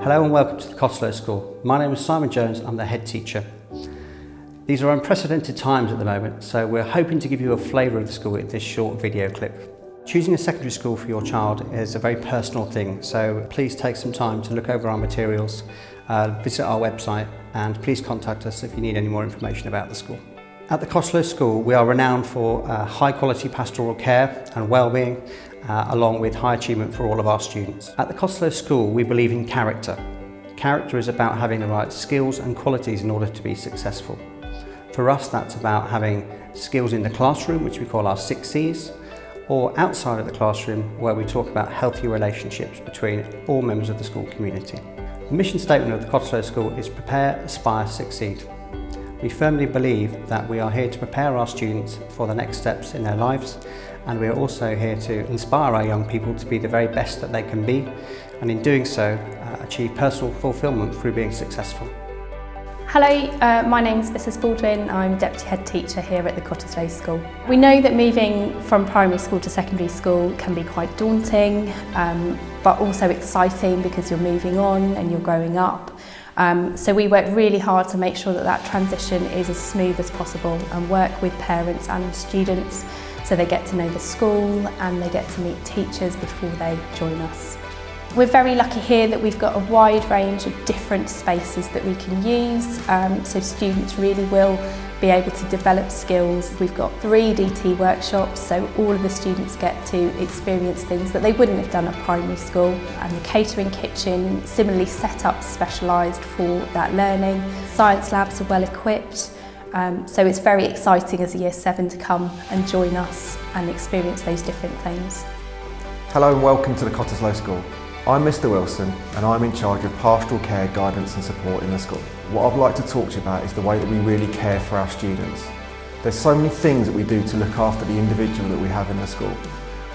Hello and welcome to the Cottesloe School. My name is Simon Jones, I'm the head teacher. These are unprecedented times at the moment, so we're hoping to give you a flavour of the school in this short video clip. Choosing a secondary school for your child is a very personal thing, so please take some time to look over our materials, visit our website, and please contact us if you need any more information about the school. At the Cottesloe School, we are renowned for high quality pastoral care and wellbeing, along with high achievement for all of our students. At the Cottesloe School, we believe in character. Character is about having the right skills and qualities in order to be successful. For us, that's about having skills in the classroom, which we call our 6 C's, or outside of the classroom, where we talk about healthy relationships between all members of the school community. The mission statement of the Cottesloe School is Prepare, Aspire, Succeed. We firmly believe that we are here to prepare our students for the next steps in their lives, and we are also here to inspire our young people to be the very best that they can be, and in doing so achieve personal fulfilment through being successful. Hello, my name's Mrs Baldwin. I'm Deputy Head Teacher here at the Cottesloe School. We know that moving from primary school to secondary school can be quite daunting, but also exciting because you're moving on and you're growing up. So we work really hard to make sure that that transition is as smooth as possible and work with parents and students so they get to know the school and they get to meet teachers before they join us. We're very lucky here that we've got a wide range of different spaces that we can use, so students really will be able to develop skills. We've got 3 DT workshops, so all of the students get to experience things that they wouldn't have done at primary school. And the catering kitchen, similarly set up specialised for that learning. Science labs are well equipped, so it's very exciting as a Year 7 to come and join us and experience those different things. Hello and welcome to the Cottesloe School. I'm Mr Wilson and I'm in charge of pastoral care, guidance and support in the school. What I'd like to talk to you about is the way that we really care for our students. There's so many things that we do to look after the individual that we have in the school.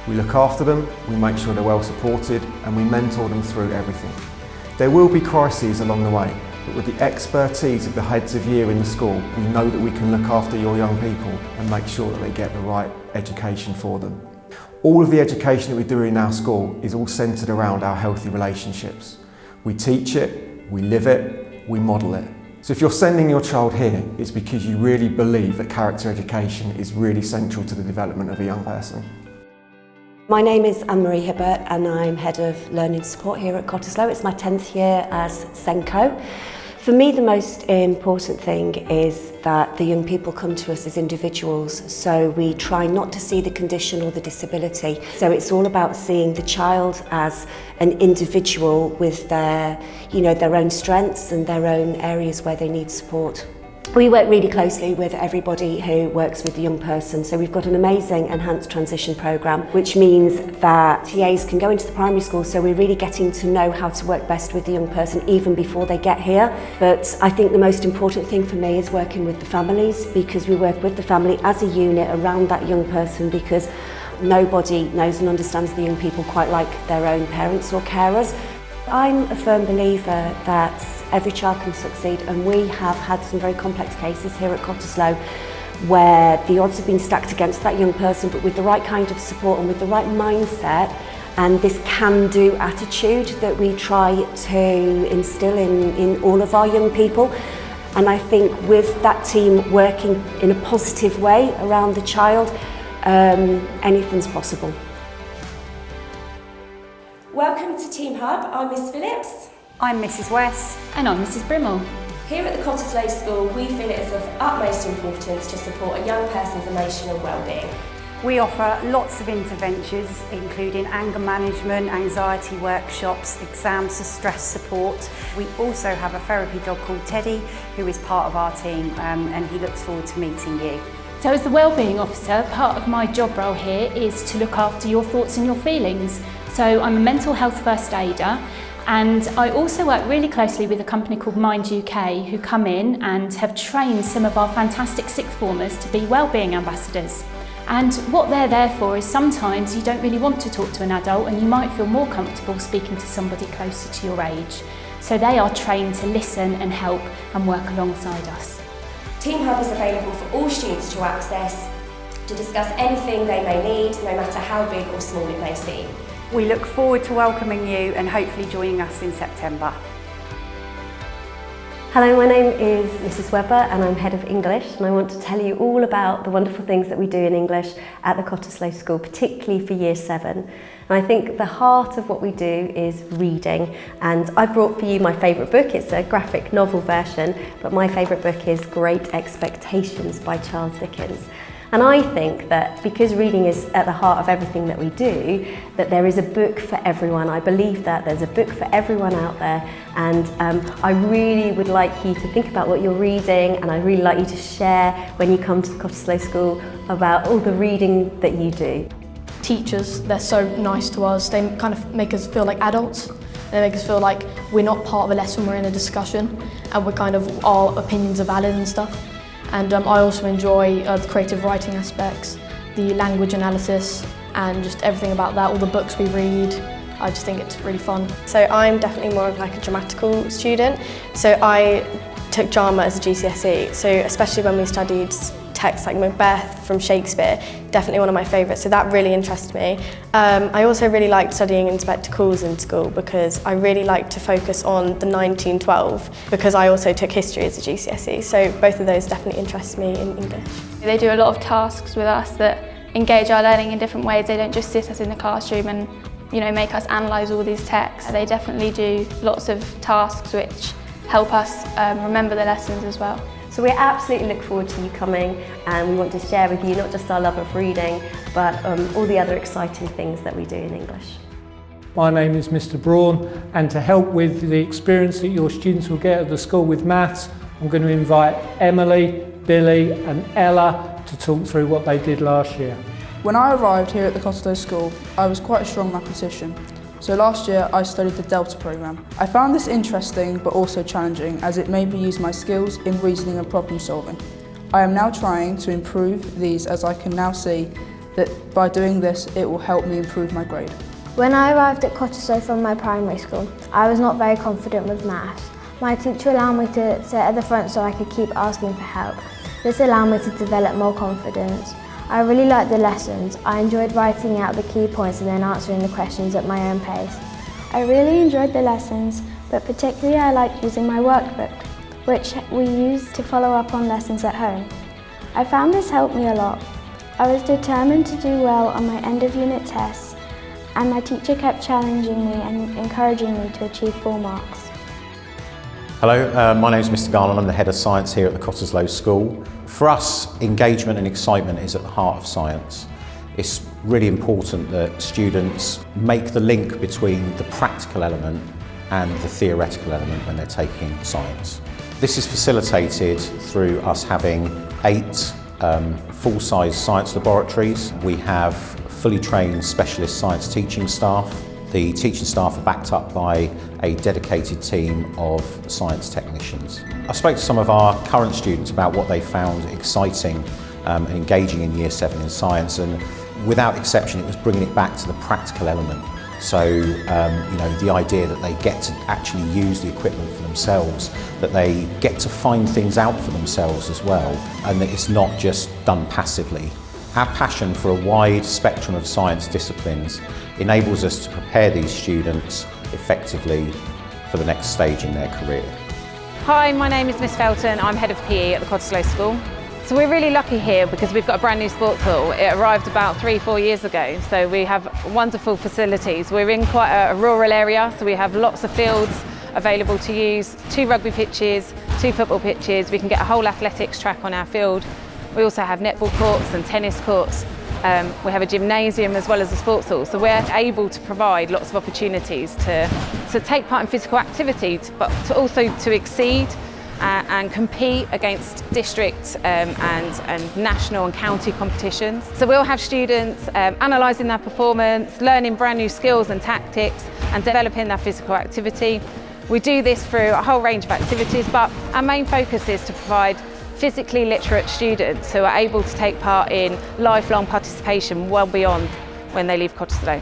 We look after them, we make sure they're well supported and we mentor them through everything. There will be crises along the way, but with the expertise of the heads of year in the school, we know that we can look after your young people and make sure that they get the right education for them. All of the education that we do in our school is all centred around our healthy relationships. We teach it, we live it, we model it. So if you're sending your child here, it's because you really believe that character education is really central to the development of a young person. My name is Anne-Marie Hibbert and I'm Head of Learning Support here at Cottesloe. It's my 10th year as SENCO. For me, the most important thing is that the young people come to us as individuals, so we try not to see the condition or the disability. So it's all about seeing the child as an individual with their own strengths and their own areas where they need support. We work really closely with everybody who works with the young person, so we've got an amazing enhanced transition programme, which means that TAs can go into the primary school, so we're really getting to know how to work best with the young person even before they get here. But I think the most important thing for me is working with the families, because we work with the family as a unit around that young person, because nobody knows and understands the young people quite like their own parents or carers. I'm a firm believer that every child can succeed, and we have had some very complex cases here at Cottesloe where the odds have been stacked against that young person, but with the right kind of support and with the right mindset and this can-do attitude that we try to instill in all of our young people. And I think with that team working in a positive way around the child, anything's possible. Welcome to Team Hub. I'm Miss Phillips. I'm Mrs West. And I'm Mrs Brimmel. Here at the Cottesloe School, we feel it is of utmost importance to support a young person's emotional well-being. We offer lots of interventions, including anger management, anxiety workshops, exams and stress support. We also have a therapy dog called Teddy, who is part of our team, and he looks forward to meeting you. So as the Wellbeing Officer, part of my job role here is to look after your thoughts and your feelings. So I'm a mental health first aider, and I also work really closely with a company called Mind UK, who come in and have trained some of our fantastic sixth formers to be wellbeing ambassadors. And what they're there for is sometimes you don't really want to talk to an adult and you might feel more comfortable speaking to somebody closer to your age. So they are trained to listen and help and work alongside us. Team Hub is available for all students to access to discuss anything they may need, no matter how big or small it may seem. We look forward to welcoming you and hopefully joining us in September. Hello, my name is Mrs. Webber and I'm Head of English, and I want to tell you all about the wonderful things that we do in English at the Cottesloe School, particularly for Year 7. And I think the heart of what we do is reading, and I brought for you my favourite book. It's a graphic novel version, but my favourite book is Great Expectations by Charles Dickens. And I think that because reading is at the heart of everything that we do, that there is a book for everyone. I believe that there's a book for everyone out there, and I really would like you to think about what you're reading, and I'd really like you to share when you come to the Cottesloe School about all the reading that you do. Teachers, they're so nice to us. They kind of make us feel like adults. They make us feel like we're not part of a lesson, we're in a discussion, and we're kind of, our opinions are valid and stuff. And I also enjoy the creative writing aspects, the language analysis, and just everything about that, all the books we read. I just think it's really fun. So I'm definitely more of like a dramatical student. So I took drama as a GCSE, so especially when we studied texts like Macbeth from Shakespeare, definitely one of my favourites, so that really interests me. I also really liked studying Inspector Calls in school because I really liked to focus on the 1912, because I also took history as a GCSE, so both of those definitely interest me in English. They do a lot of tasks with us that engage our learning in different ways. They don't just sit us in the classroom and make us analyse all these texts. They definitely do lots of tasks which help us remember the lessons as well. So we absolutely look forward to you coming, and we want to share with you not just our love of reading, but all the other exciting things that we do in English. My name is Mr. Braun, and to help with the experience that your students will get at the school with maths, I'm going to invite Emily, Billy and Ella to talk through what they did last year. When I arrived here at the Cottesloe School, I was quite a strong mathematician. So last year I studied the Delta programme. I found this interesting but also challenging, as it made me use my skills in reasoning and problem solving. I am now trying to improve these, as I can now see that by doing this it will help me improve my grade. When I arrived at Cottesloe from my primary school, I was not very confident with maths. My teacher allowed me to sit at the front so I could keep asking for help. This allowed me to develop more confidence. I really liked the lessons. I enjoyed writing out the key points and then answering the questions at my own pace. I really enjoyed the lessons, but particularly I liked using my workbook, which we used to follow up on lessons at home. I found this helped me a lot. I was determined to do well on my end of unit tests, and my teacher kept challenging me and encouraging me to achieve full marks. Hello, my name is Mr. Garland. I'm the Head of Science here at the Cottesloe School. For us, engagement and excitement is at the heart of science. It's really important that students make the link between the practical element and the theoretical element when they're taking science. This is facilitated through us having 8 full-size science laboratories. We have fully trained specialist science teaching staff. The teaching staff are backed up by a dedicated team of science technicians. I spoke to some of our current students about what they found exciting and engaging in Year 7 in science, and without exception it was bringing it back to the practical element. So the idea that they get to actually use the equipment for themselves, that they get to find things out for themselves as well, and that it's not just done passively. Our passion for a wide spectrum of science disciplines enables us to prepare these students effectively for the next stage in their career. Hi, my name is Miss Felton. I'm Head of PE at the Cottesloe School. So we're really lucky here because we've got a brand new sports hall. It arrived about 3-4 years ago, so we have wonderful facilities. We're in quite a rural area, so we have lots of fields available to use, 2 rugby pitches, 2 football pitches. We can get a whole athletics track on our field. We also have netball courts and tennis courts. We have a gymnasium as well as a sports hall, so we're able to provide lots of opportunities to take part in physical activity, but also to exceed and compete against district and national and county competitions. So we'll have students analysing their performance, learning brand new skills and tactics and developing their physical activity. We do this through a whole range of activities, but our main focus is to provide physically literate students who are able to take part in lifelong participation well beyond when they leave Cottesloe.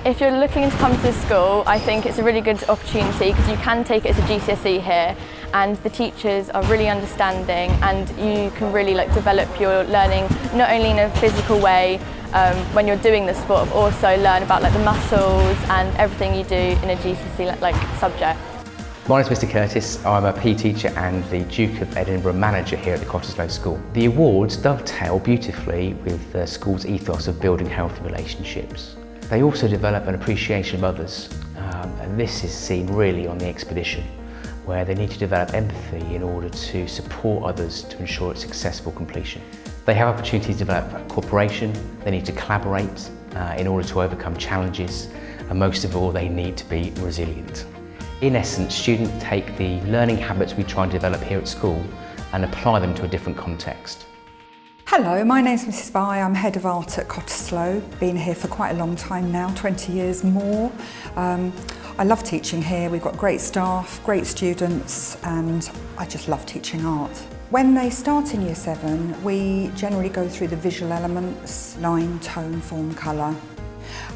If you're looking to come to the school, I think it's a really good opportunity because you can take it as a GCSE here, and the teachers are really understanding, and you can really develop your learning not only in a physical way when you're doing the sport, but also learn about the muscles and everything you do in a GCSE subject. My name is Mr Curtis. I'm a PE teacher and the Duke of Edinburgh manager here at the Cottesloe School. The awards dovetail beautifully with the school's ethos of building healthy relationships. They also develop an appreciation of others, and this is seen really on the expedition, where they need to develop empathy in order to support others to ensure its successful completion. They have opportunities to develop cooperation, they need to collaborate in order to overcome challenges, and most of all, they need to be resilient. In essence, students take the learning habits we try and develop here at school and apply them to a different context. Hello, my name's Mrs Bye. I'm Head of Art at Cottesloe. Been here for quite a long time now, 20 years more. I love teaching here. We've got great staff, great students, and I just love teaching art. When they start in Year 7, we generally go through the visual elements, line, tone, form, colour.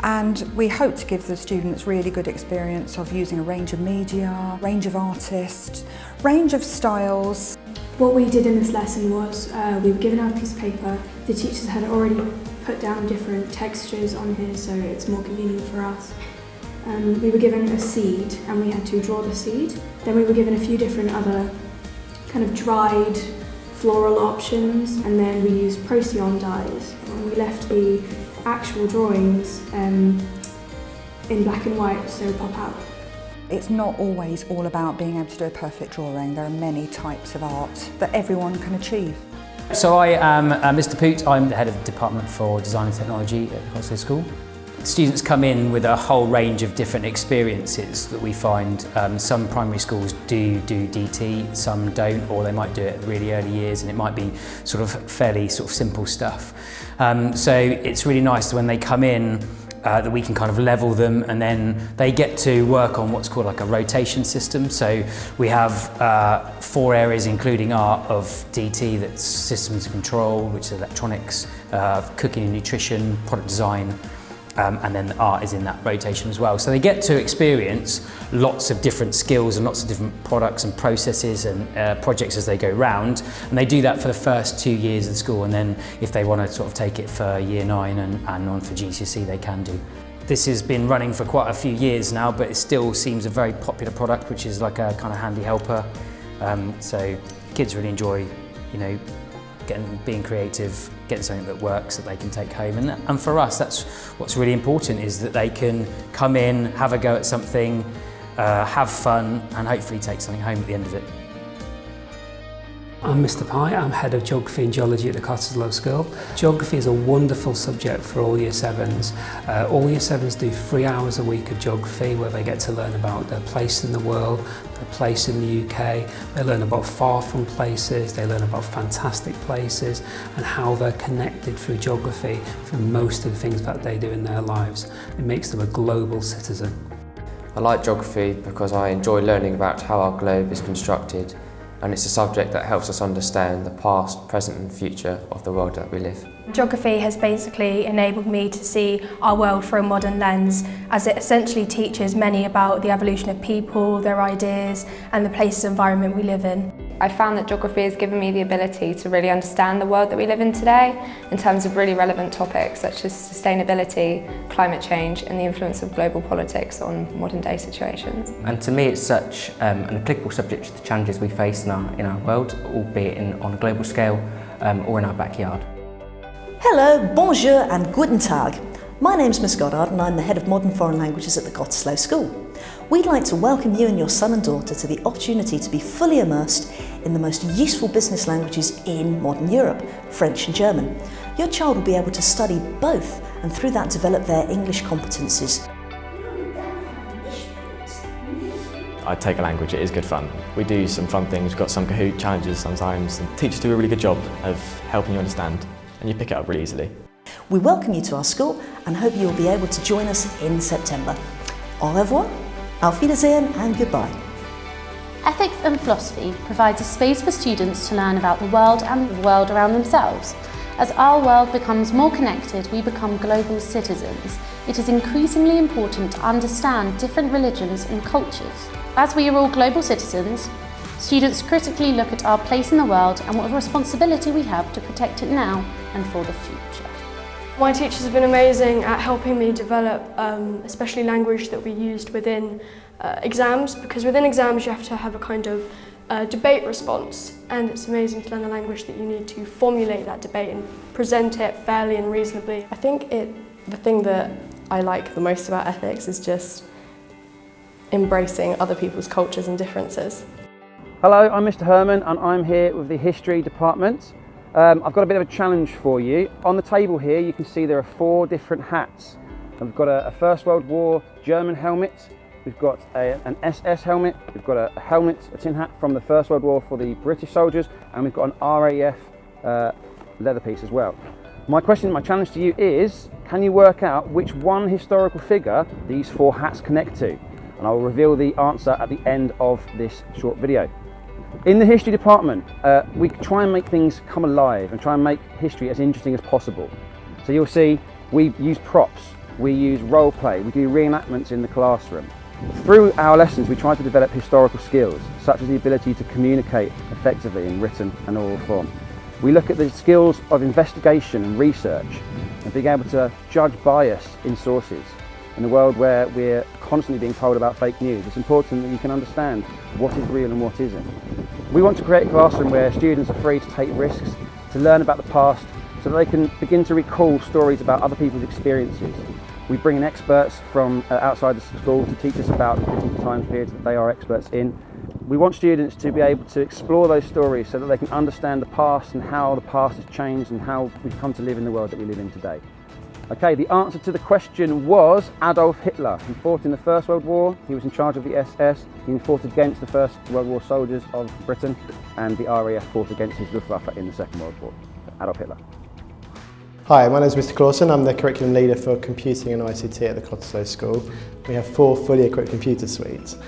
And we hope to give the students really good experience of using a range of media, range of artists, range of styles. What we did in this lesson was we were given out a piece of paper. The teachers had already put down different textures on here so it's more convenient for us. We were given a seed and we had to draw the seed. Then we were given a few different other kind of dried floral options, and then we used Procyon dyes. And we left the actual drawings in black and white so they pop out. It's not always all about being able to do a perfect drawing. There are many types of art that everyone can achieve. So I am Mr Poot. I'm the head of the Department for Design and Technology at the Cottesloe School. Students come in with a whole range of different experiences that we find. Some primary schools do DT, some don't, or they might do it at really early years, and it might be sort of fairly simple stuff. So it's really nice when they come in that we can kind of level them, and then they get to work on what's called like a rotation system. So we have 4 areas, including art, of DT, that's systems and control, which is electronics, cooking and nutrition, product design, and then the art is in that rotation as well. So they get to experience lots of different skills and lots of different products and processes and projects as they go round, and they do that for the first 2 years of school, and then if they want to sort of take it for Year 9 and on for GCSE, they can do. This has been running for quite a few years now, but it still seems a very popular product, which is like a kind of handy helper. So kids really enjoy, being creative, getting something that works that they can take home. And for us, that's what's really important, is that they can come in, have a go at something, have fun, and hopefully take something home at the end of it. I'm Mr Pye. I'm Head of Geography and Geology at the Cottesloe School. Geography is a wonderful subject for all Year 7s. All Year 7s do 3 hours a week of geography, where they get to learn about their place in the world, their place in the UK. They learn about far-flung places, they learn about fantastic places, and how they're connected through geography for most of the things that they do in their lives. It makes them a global citizen. I like geography because I enjoy learning about how our globe is constructed, and it's a subject that helps us understand the past, present and future of the world that we live. Geography has basically enabled me to see our world through a modern lens, as it essentially teaches many about the evolution of people, their ideas and the place and environment we live in. I found that geography has given me the ability to really understand the world that we live in today in terms of really relevant topics such as sustainability, climate change and the influence of global politics on modern day situations. And to me it's such an applicable subject to the challenges we face in our world, albeit on a global scale or in our backyard. Hello, bonjour and guten Tag. My name's Miss Goddard and I'm the Head of Modern Foreign Languages at the Cottesloe School. We'd like to welcome you and your son and daughter to the opportunity to be fully immersed in the most useful business languages in modern Europe, French and German. Your child will be able to study both and through that develop their English competencies. I take a language, it is good fun. We do some fun things, we've got some Kahoot challenges sometimes, and teachers do a really good job of helping you understand, and you pick it up really easily. We welcome you to our school and hope you will be able to join us in September. Au revoir, auf Wiedersehen and goodbye. Ethics and philosophy provides a space for students to learn about the world and the world around themselves. As our world becomes more connected, we become global citizens. It is increasingly important to understand different religions and cultures. As we are all global citizens, students critically look at our place in the world and what responsibility we have to protect it now and for the future. My teachers have been amazing at helping me develop, especially language that we used within exams, because within exams you have to have a kind of debate response, and it's amazing to learn the language that you need to formulate that debate and present it fairly and reasonably. I think the thing that I like the most about ethics is just embracing other people's cultures and differences. Hello, I'm Mr. Herman and I'm here with the History Department. I've got a bit of a challenge for you. On the table here you can see there are 4 different hats. We've got a First World War German helmet, we've got an SS helmet, we've got a helmet, a tin hat from the First World War for the British soldiers, and we've got an RAF leather piece as well. My challenge to you is, can you work out which one historical figure these 4 hats connect to? And I will reveal the answer at the end of this short video. In the history department, we try and make things come alive and try and make history as interesting as possible. So you'll see we use props, we use role play, we do reenactments in the classroom. Through our lessons we try to develop historical skills, such as the ability to communicate effectively in written and oral form. We look at the skills of investigation and research and being able to judge bias in sources. In a world where we're constantly being told about fake news, it's important that you can understand what is real and what isn't. We want to create a classroom where students are free to take risks, to learn about the past, so that they can begin to recall stories about other people's experiences. We bring in experts from outside the school to teach us about the different time periods that they are experts in. We want students to be able to explore those stories so that they can understand the past and how the past has changed and how we've come to live in the world that we live in today. Okay, the answer to the question was Adolf Hitler. He fought in the First World War, he was in charge of the SS, he fought against the First World War soldiers of Britain, and the RAF fought against his Luftwaffe in the Second World War. Adolf Hitler. Hi, my name is Mr. Clausen. I'm the curriculum leader for computing and ICT at the Cottesloe School. We have 4 fully equipped computer suites.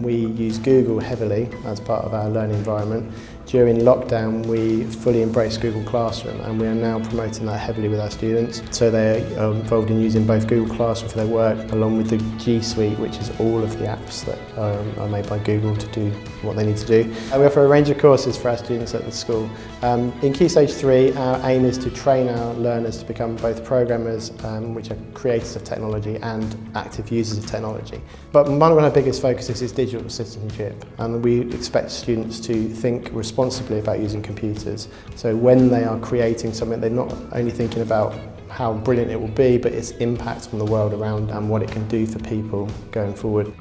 We use Google heavily as part of our learning environment. During lockdown, we fully embraced Google Classroom, and we are now promoting that heavily with our students. So they are involved in using both Google Classroom for their work, along with the G Suite, which is all of the apps that are made by Google to do what they need to do. We offer a range of courses for our students at the school. In Key Stage 3, our aim is to train our learners to become both programmers, which are creators of technology, and active users of technology. But one of our biggest focuses is digital citizenship, and we expect students to think responsibly about using computers. So when they are creating something, they're not only thinking about how brilliant it will be, but its impact on the world around and what it can do for people going forward.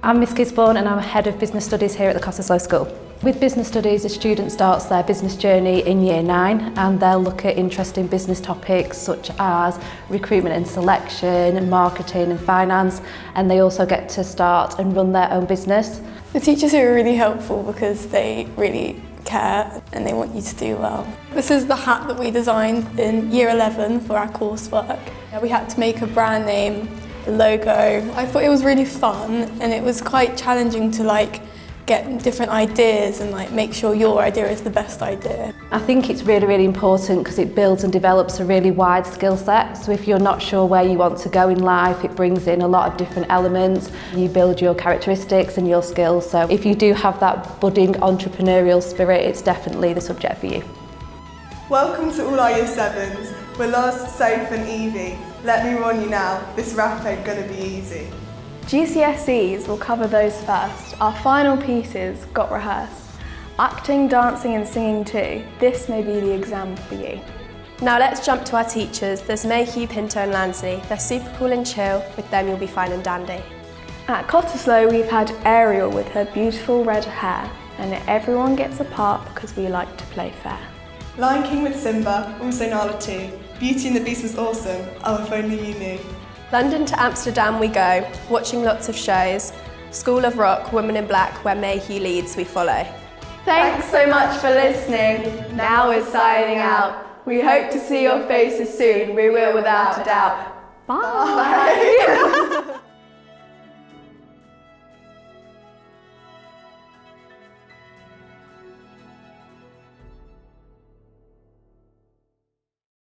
I'm Miss Gisborne and I'm Head of Business Studies here at the Cottesloe School. With Business Studies, a student starts their business journey in Year 9 and they'll look at interesting business topics such as recruitment and selection, marketing and finance, and they also get to start and run their own business. The teachers here are really helpful because they really care and they want you to do well. This is the hat that we designed in Year 11 for our coursework. We had to make a brand name, a logo. I thought it was really fun and it was quite challenging to get different ideas and make sure your idea is the best idea. I think it's really important because it builds and develops a really wide skill set. So if you're not sure where you want to go in life, it brings in a lot of different elements. You build your characteristics and your skills. So if you do have that budding entrepreneurial spirit, it's definitely the subject for you. Welcome to all our Year 7s. We're Loz, Soph and Evie. Let me warn you now, this rap ain't gonna be easy. GCSEs will cover those first. Our final pieces got rehearsed. Acting, dancing and singing too. This may be the exam for you. Now let's jump to our teachers. There's Mayhew, Pinto and Lansley. They're super cool and chill. With them you'll be fine and dandy. At Cottesloe we've had Ariel with her beautiful red hair, and everyone gets a part because we like to play fair. Lion King with Simba, also Nala too. Beauty and the Beast was awesome. Oh, if only you knew. London to Amsterdam we go, watching lots of shows. School of Rock, Women in Black, where Mayhew leads we follow. Thanks so much for listening. Now we're signing out. We hope to see your faces soon. We will without a doubt. Bye.